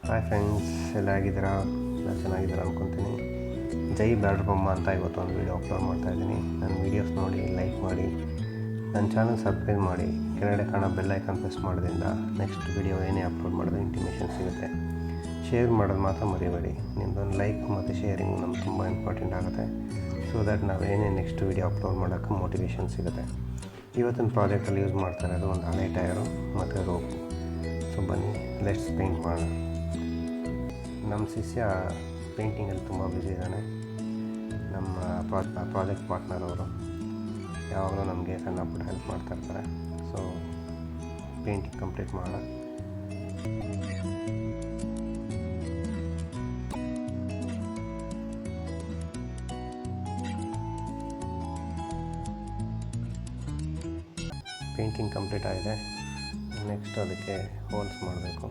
Hi friends, ಎಲ್ಲ ಆಗಿದ್ದೀರಾ? ಎಲ್ಲ ಚೆನ್ನಾಗಿದ್ದೀರಾ ಅಂದ್ಕೊತೀನಿ. ಜೈ ಬ್ಯಾಡ್ರ್ ಬೊಮ್ಮ ಅಂತ ಇವತ್ತೊಂದು ವೀಡಿಯೋ ಅಪ್ಲೋಡ್ ಮಾಡ್ತಾಯಿದ್ದೀನಿ. ನನ್ನ ವೀಡಿಯೋಸ್ ನೋಡಿ ಲೈಕ್ ಮಾಡಿ, ನನ್ನ ಚಾನಲ್ ಸಬ್ಸ್ಕ್ರೈಬ್ ಮಾಡಿ, ಕೆಳಗಡೆ ಕಾಣೋ ಬೆಲ್ ಐಕಾನ್ ಪ್ರೆಸ್ ಮಾಡೋದ್ರಿಂದ ನೆಕ್ಸ್ಟ್ ವೀಡಿಯೋ ಏನೇ ಅಪ್ಲೋಡ್ ಮಾಡಿದ್ರೆ ಇಂಟಿಮೇಷನ್ ಸಿಗುತ್ತೆ. ಶೇರ್ ಮಾಡೋದು ಮಾತ್ರ ಮರಿಬೇಡಿ. ನಿಮ್ಮದೊಂದು ಲೈಕ್ ಮತ್ತು ಶೇರಿಂಗ್ ನಮ್ಗೆ ತುಂಬ ಇಂಪಾರ್ಟೆಂಟ್ ಆಗುತ್ತೆ. ಸೊ ದಟ್ ನಾವು ಏನೇ ನೆಕ್ಸ್ಟ್ ವೀಡಿಯೋ ಅಪ್ಲೋಡ್ ಮಾಡೋಕ್ಕೆ ಮೋಟಿವೇಶನ್ ಸಿಗುತ್ತೆ. ಇವತ್ತಿನ ಪ್ರಾಜೆಕ್ಟಲ್ಲಿ ಯೂಸ್ ಮಾಡ್ತಾ ಇರೋದು ಒಂದು ಹಳೆ ಟಯರು ಮತ್ತು ರೋಪು. ಸೊ ಬನ್ನಿ, ಲೆಟ್ಸ್ ಪೇಂಟ್ ಮಾಡೋಣ. ನಮ್ಮ ಶಿಷ್ಯ ಪೇಂಟಿಂಗಲ್ಲಿ ತುಂಬ ಬ್ಯುಸಿ ಇದ್ದಾನೆ. ನಮ್ಮ ಪ್ರಾಜೆಕ್ಟ್ ಪಾರ್ಟ್ನರ್ ಅವರು ಯಾವಾಗಲೂ ನಮಗೆ ಸಣ್ಣ ಪುಟ್ಟ ಹೆಲ್ಪ್ ಮಾಡ್ತಾಯಿರ್ತಾರೆ. ಸೊ ಪೇಂಟಿಂಗ್ ಕಂಪ್ಲೀಟ್ ಮಾಡೋಣ. ಪೇಂಟಿಂಗ್ ಕಂಪ್ಲೀಟ್ ಆಗಿದೆ. ನೆಕ್ಸ್ಟ್ ಅದಕ್ಕೆ ಹೋಲ್ಸ್ ಮಾಡಬೇಕು.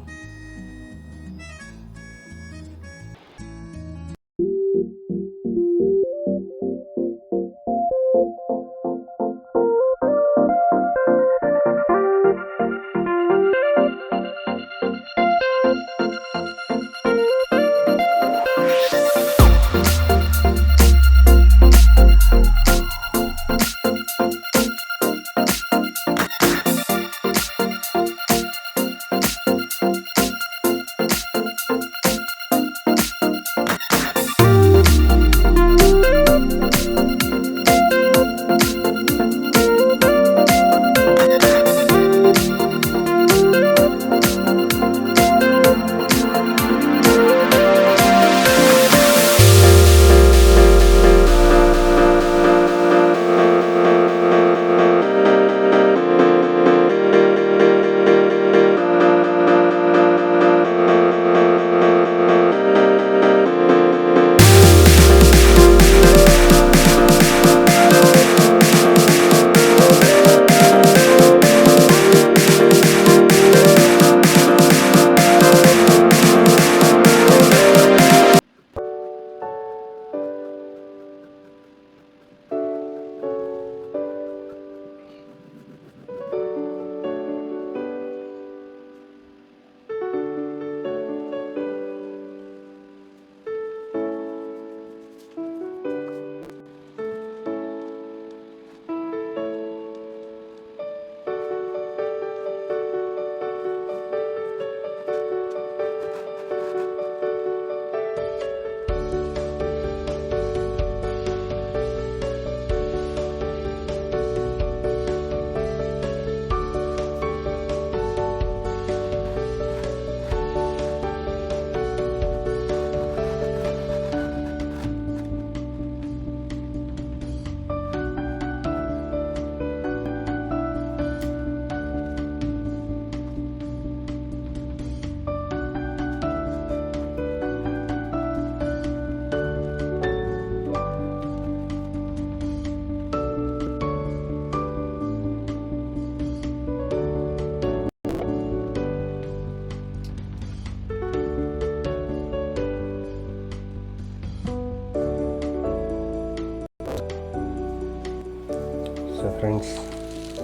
ಸೊ ಫ್ರೆಂಡ್ಸ್,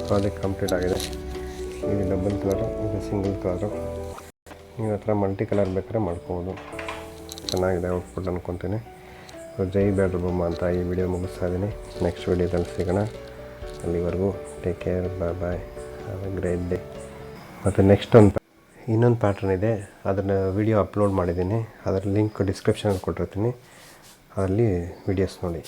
ಪ್ರಾಜೆಕ್ಟ್ ಕಂಪ್ಲೀಟ್ ಆಗಿದೆ. ಇದು ಡಬಲ್ ಕಲರು, ಇದು ಸಿಂಗಲ್ ಕಲರು. ನೀವು ಹತ್ರ ಮಲ್ಟಿ ಕಲರ್ ಬೇಕಾದ್ರೆ ಮಾಡ್ಕೋಬೋದು. ಚೆನ್ನಾಗಿದೆ ಔಟ್ಪುಟ್ ಅಂದ್ಕೊತೀನಿ. ಸೊ ಜೈ ಬ್ಯಾಡ್ರ್ ಬೊಮ್ಮ ಅಂತ ಈ ವಿಡಿಯೋ ಮುಗಿಸ್ತಾ ಇದ್ದೀನಿ. ನೆಕ್ಸ್ಟ್ ವಿಡಿಯೋದಲ್ಲಿ ಸಿಗೋಣ. ಅಲ್ಲಿವರೆಗೂ take care, bye, have a great day. ಮತ್ತು ನೆಕ್ಸ್ಟ್ ಇನ್ನೊಂದು ಪ್ಯಾಟ್ರನ್ ಇದೆ, ಅದನ್ನು ವಿಡಿಯೋ ಅಪ್ಲೋಡ್ ಮಾಡಿದ್ದೀನಿ. ಅದರ ಲಿಂಕ್ ಡಿಸ್ಕ್ರಿಪ್ಷನಲ್ಲಿ ಕೊಟ್ಟಿರ್ತೀನಿ. ಅದರಲ್ಲಿ ವಿಡಿಯೋಸ್ ನೋಡಿ.